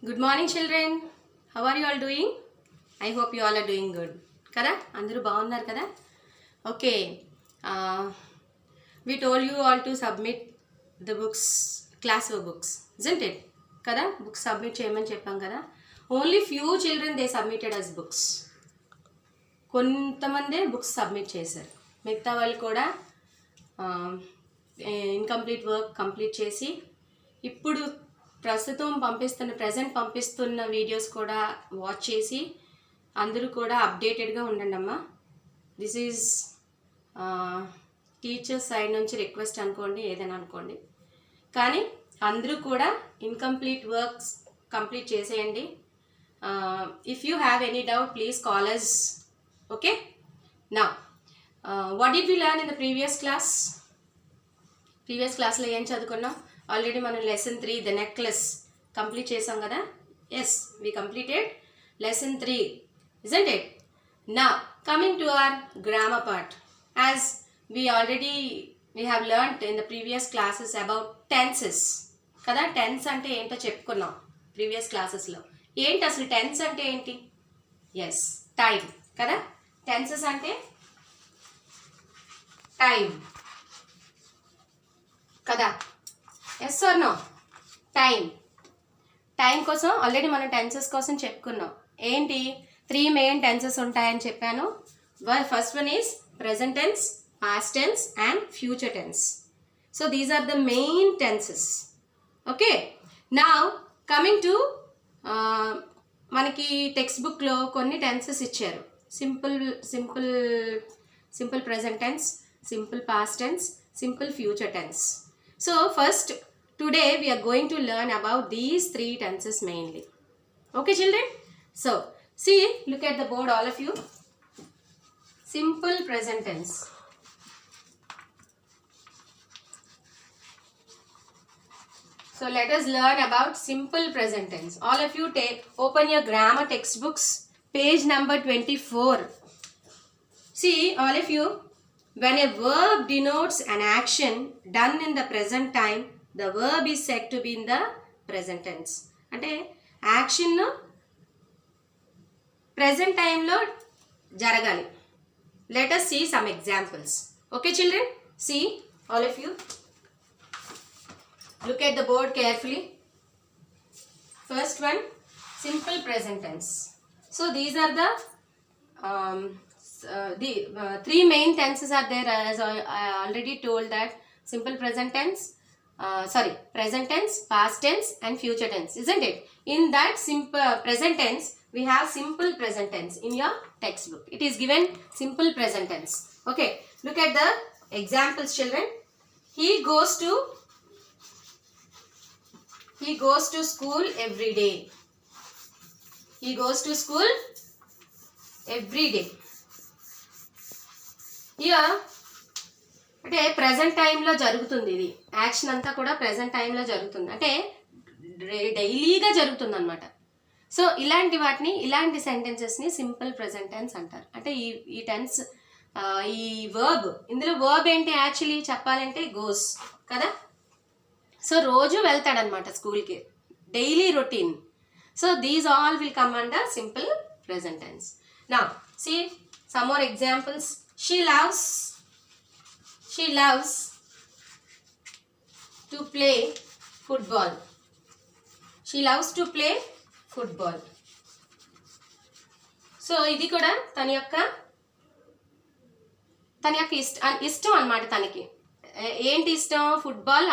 Good morning children. How are you all doing? I hope you all are doing good. Kada? Andaru baagunnaru kada? Okay. We told you all to submit the books, classwork books, isn't it? Kada? Books submit cheyamani cheppam kada? Only few children they submitted as books. కొంతమందే books submit చేశారు. మిగతా వాళ్ళు కూడా incomplete work complete చేసి ఇప్పుడు present పంపిస్తున్న videos కూడా watch చేసి అందరూ కూడా అప్డేటెడ్గా ఉండండి అమ్మా. దిస్ ఈజ్ టీచర్స్ సైడ్ నుంచి రిక్వెస్ట్ అనుకోండి, ఏదైనా అనుకోండి, కానీ అందరూ కూడా ఇన్కంప్లీట్ వర్క్స్ కంప్లీట్ చేసేయండి. If you have any doubt please call us. Okay, now what did we learn in the previous class? Previous class lo em chadukunnam already మనం lesson 3 the necklace complete chesam kada. Yes, we completed lesson 3, isn't it? Now coming to our grammar part, as we have learnt in the previous classes about tenses kada. Tense ante ento cheppukunnam previous classes lo. Enti asalu tense ante enti? Yes, time kada. Tenses ante time kada. Yes or no? Time కోసం already మనం tenses కోసం చెప్పుకున్నాం. ఏంటి 3 main tenses ఉంటాయని చెప్పాను. First one is present tense, past tense and future tense. So these are the main tenses. Okay, now coming to మనకి text బుక్లో కొన్ని టెన్సెస్ ఇచ్చారు. Simple present tense, simple past tense, simple future tense. So first today we are going to learn about these 3 tenses mainly. Okay children? So see, look at the board all of you. Simple present tense. So let us learn about simple present tense. All of you open your grammar textbooks, page number 24. See all of you, when a verb denotes an action done in the present time, the verb is said to be in the present tense. అంటే action present time లో జరగాలి. Let us see some examples. Okay children? See, all of you, look at the board carefully. First one, simple present tense. So these are the 3 main tenses are there, as I already told that simple present tense, present tense, past tense and future tense, isn't it? In that simple present tense, we have simple present tense in your textbook. It is given simple present tense. Okay, look at the examples children. He goes to school every day. He goes to school every day. Here అంటే present టైంలో జరుగుతుంది. ఇది action అంతా కూడా present టైంలో జరుగుతుంది, అంటే డైలీగా జరుగుతుంది అనమాట. సో ఇలాంటి సెంటెన్సెస్ని సింపుల్ ప్రెజెంట్ టెన్స్ అంటారు. అంటే ఈ టెన్స్, ఈ వర్బ్, ఇందులో వర్బ్ ఏంటి యాక్చువల్లీ చెప్పాలంటే గోస్ కదా. సో రోజు వెళ్తాడనమాట స్కూల్కి, daily routine. So these all will come under simple present tense. Now see some more examples. She loves to play football. She loves to play football. So ఇది కూడా తన యొక్క ఇష్టం అన్నమాట. తనకి ఏంటి ఇష్టం? ఫుట్బాల్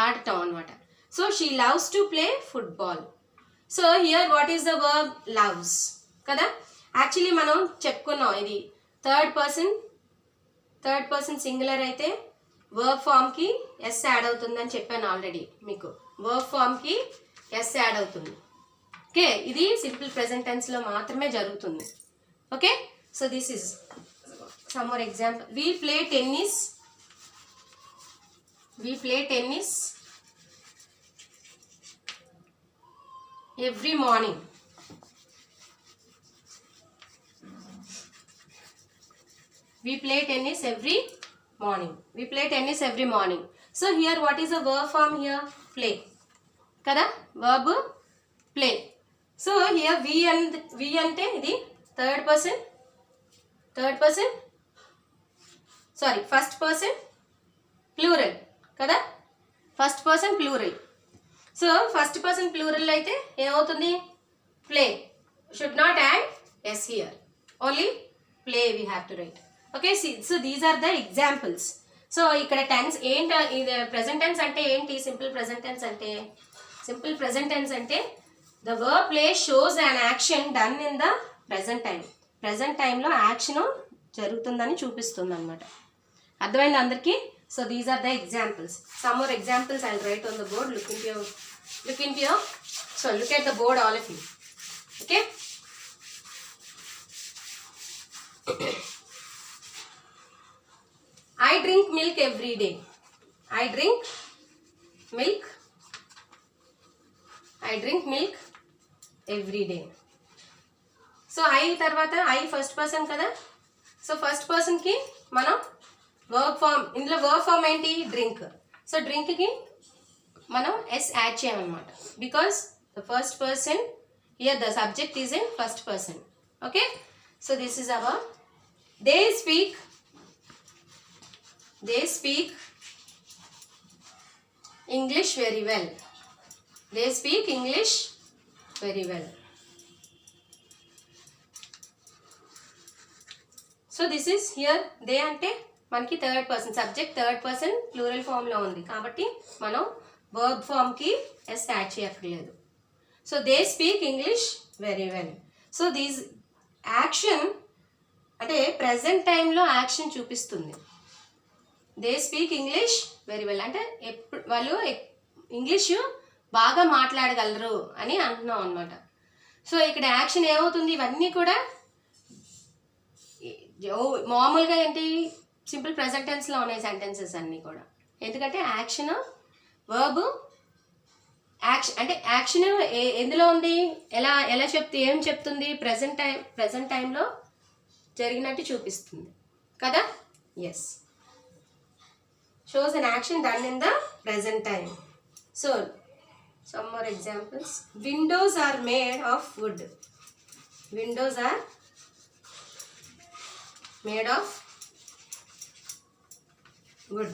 ఆడటం అన్నమాట. So she loves to play football. So here what is the verb? Loves కదా. యాక్చువల్లీ మనం చెప్పుకున్నాం, ఇది థర్డ్ పర్సన్ సింగులర్ అయితే వర్బ్ ఫామ్కి ఎస్ యాడ్ అవుతుందని చెప్పాను ఆల్రెడీ మీకు. వర్బ్ ఫామ్కి ఎస్ యాడ్ అవుతుంది. ఓకే, ఇది సింపుల్ ప్రెజెంట్ టెన్స్లో మాత్రమే జరుగుతుంది. Okay, so this is some more example. We play tennis every morning. We play tennis every morning. So here what is the verb form here? Play kada. Verb play. So here we అంటే ఇది third person sorry first person plural కదా, first person plural. So first person plural అయితే ఏమవుతుంది, play. Should not add s here, only play we have to write. Okay, so these are the examples. So ఇక్కడ tense ఏంటి, ఇది present tense అంటే ఏంటి, simple present tense అంటే the verb play shows an action done in the present time. ప్రెజెంట్ టైంలో action జరుగుతుందని చూపిస్తుంది అనమాట. అర్థమైంది అందరికీ? So these are the examples. Some more examples I will write on the board. Look into your so look at the board, all of you. Okay. I drink milk every day. I drink milk every day. So I తర్వాత I first person కదా. So first పర్సన్కి మనం verb form, ఇందులో verb form ఏంటి, drink. So డ్రింక్కి మనం s add చేయమన్నమాట, because the first person here the subject is in first person. Okay, so this is our they speak English very well. They speak English very well. So this is here they అంటే మనకి third person, subject third person plural ఫామ్లో ఉంది కాబట్టి మనం verb ఫామ్కి S add చేయక్కర్లేదు. So they speak English very well. So these action అంటే present టైంలో యాక్షన్ చూపిస్తుంది. They speak English very well అంటే వాళ్ళు ఇంగ్లీషు బాగా మాట్లాడగలరు అని అంటున్నాం అనమాట. సో ఇక్కడ యాక్షన్ ఏమవుతుంది, ఇవన్నీ కూడా మామూలుగా ఏంటి సింపుల్ ప్రెజెంట్ టెన్స్లో ఉన్నాయి సెంటెన్సెస్ అన్నీ కూడా. ఎందుకంటే యాక్షన్ వర్బ్ యాక్షన్ అంటే యాక్షన్ ఎందులో ఉంది, ఎలా చెప్తే ఏం చెప్తుంది, ప్రజెంట్ టైంలో జరిగినట్టు చూపిస్తుంది కదా. Yes, shows an action done in the present time. So some more examples. Windows are made of wood. Windows are made of wood.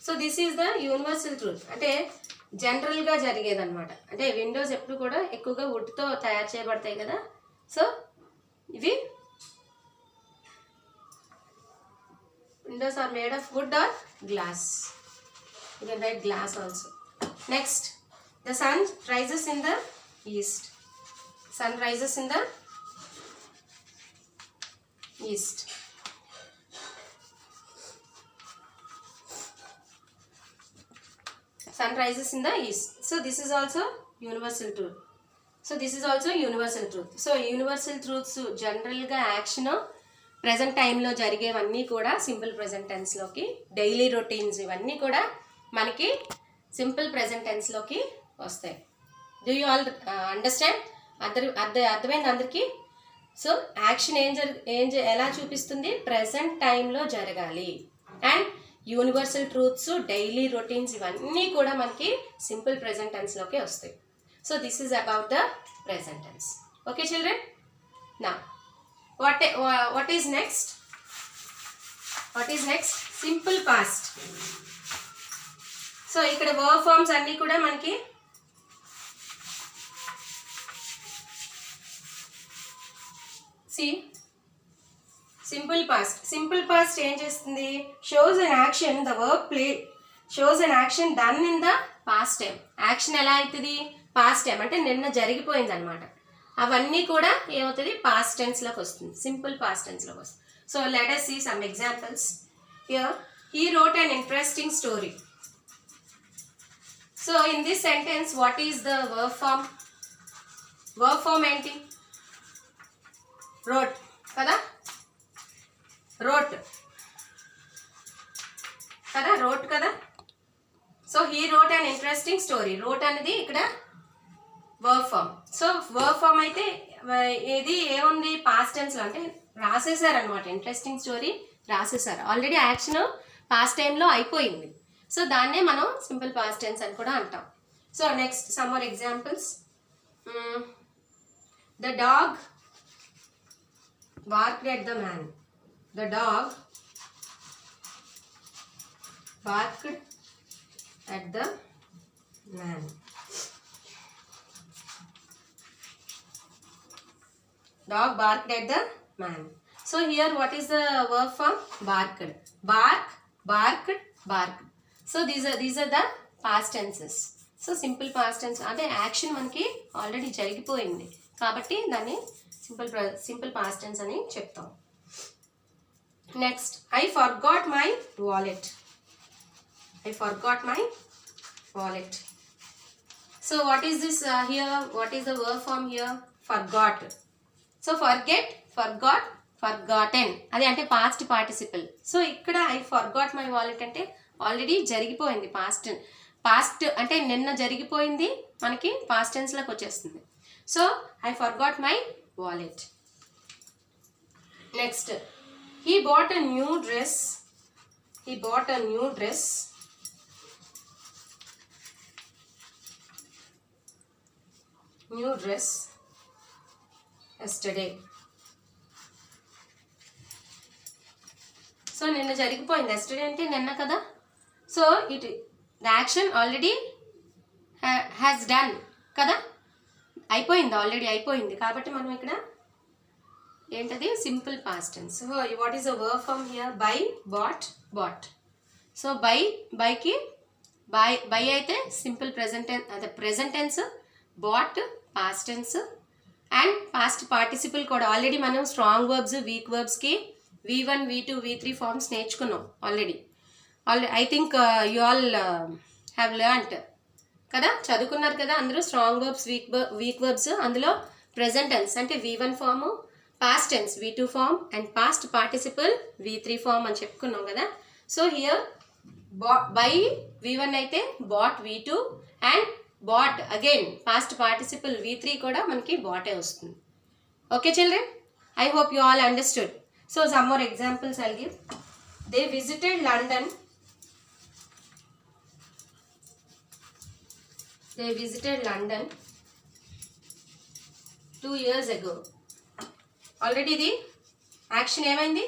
So this is the universal truth. అంటే జనరల్గా జరిగేదన్నమాట. అంటే విండోస్ ఎప్పుడు కూడా ఎక్కువగా వుడ్తో తయారు చేయబడతాయి కదా. సో ఇవి windows are made of wood or glass. You can write glass also. Next, the sun rises in the east. Sun rises in the east. Sun rises in the east. So this is also universal truth. So this is also universal truth. So universal truths general ga action present టైంలో జరిగేవన్నీ కూడా simple present టెన్స్లోకి, daily routines ఇవన్నీ కూడా మనకి simple present టెన్స్లోకి వస్తాయి. Do you all understand? అర్థమైంది అందరికీ? సో యాక్షన్ ఎలా చూపిస్తుంది, ప్రజెంట్ టైంలో జరగాలి. And universal truths, daily routines ఇవన్నీ కూడా మనకి సింపుల్ ప్రెజెంట్ టెన్స్లోకి వస్తాయి. So this is about the present tense. Okay children, నా what is next? Simple past. So ఇక్కడ వర్బ్ ఫార్మ్స్ అన్నీ కూడా మనకి సింపుల్ పాస్ట్ ఏం చేస్తుంది, shows an action, the verb play shows an action done in the past time. Action ఎలా అవుతుంది, past time అంటే నిన్న జరిగిపోయింది అనమాట. అవన్నీ కూడా ఏమవుతుంది, పాస్ట్ టెన్స్లోకి వస్తుంది, సింపుల్ పాస్ట్ టెన్స్లోకి వస్తుంది. So let us see some examples. Here he wrote an interesting story. So in this sentence what is the verb form? Verb form ఏంటి, wrote కదా, wrote కదా. సో he wrote an interesting story. wrote అనేది ఇక్కడ verb form. So verb form అయితే ఇది ఏముంది, past టెన్స్లో అంటే రాసేసారు అనమాట. ఇంట్రెస్టింగ్ స్టోరీ రాసేసారు, ఆల్రెడీ యాక్షన్ పాస్ట్ టైంలో అయిపోయింది. సో దాన్నే మనం సింపుల్ పాస్ట్ టెన్స్ అని కూడా అంటాం. So next some more examples. The dog barked at the man. The dog barked at the man. Dog barked at the man. So here what is the verb form? Barked. Bark, barked, barked. So these are the past tenses. So simple past tense అంటే action మనకి already జరిగిపోయింది కాబట్టి దాన్ని simple past tense అని చెప్తాం. Next, I forgot my wallet. I forgot my wallet. So what is this here? What is the verb form here? Forgot. So forget, forgot, forgotten. అది అంటే past participle. So ఇక్కడ I forgot my wallet అంటే already జరిగిపోయింది past అంటే నిన్న జరిగిపోయింది మనకి past tense లోకి వచ్చేస్తుంది. So I forgot my wallet. Next, he bought a new dress. He bought a new dress. New dress yesterday. So నిన్న జరిగిపోయింది. yesterday అంటే నిన్న కదా. So the action already has done కదా, అయిపోయింది, ఆల్రెడీ అయిపోయింది కాబట్టి మనం ఇక్కడ ఏంటది simple past tense. So what is the verb form here? Buy, bought, bought. So బైకి బై అయితే సింపుల్ ప్రెజెంట్ టెన్స్, అదే present tense. Bought past tense and past participle కూడా ఆల్రెడీ మనం స్ట్రాంగ్ వర్బ్స్ వీక్ వర్బ్స్కి V1 V2 V3 ఫార్మ్స్ నేర్చుకున్నాం already. I think you all have learned కదా, చదువుకున్నారు కదా అందరూ. స్ట్రాంగ్ వర్బ్స్ వీక్ వర్బ్స్, అందులో ప్రెజెంట్ టెన్స్ అంటే V1 form, past tense V2 form and past participle V3 form అని చెప్పుకున్నాం కదా. సో హియర్ బై V1 అయితే bought V2 and bought again past participle V3 కూడా మనకి బాటే వస్తుంది. Okay children, I hope you all understood. So some more examples I'll give. They visited London. They visited London 2 years ago. Already ఇది action ఏమైంది?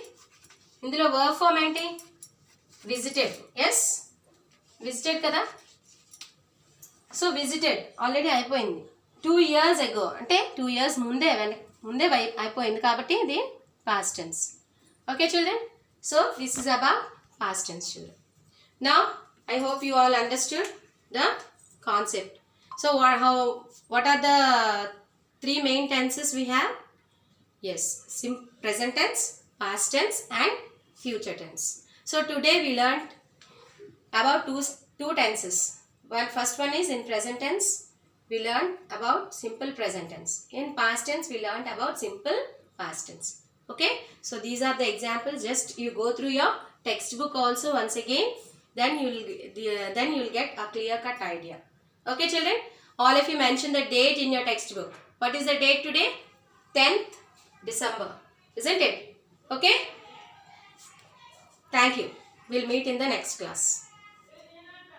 ఇందులో verb form ఏంటి? Visited. Yes, visited కదా. So visited already అయిపోయింది. 2 years ago అంటే 2 years ముందే అయిపోయింది కాబట్టి ఇది past tense. Okay children, so this is about past tense children. Now I hope you all understood the concept. So what are the 3 main tenses we have? Yes, present tense, past tense and future tense. So today we learned about two tenses. First one is in present tense we learned about simple present tense. In past tense we learned about simple past tense. Okay, so these are the examples. Just you go through your textbook also once again, then you'll get a clear cut idea. Okay children, all of you mention the date in your textbook. What is the date today? 10th December, isn't it? Okay, thank you. We'll meet in the next class.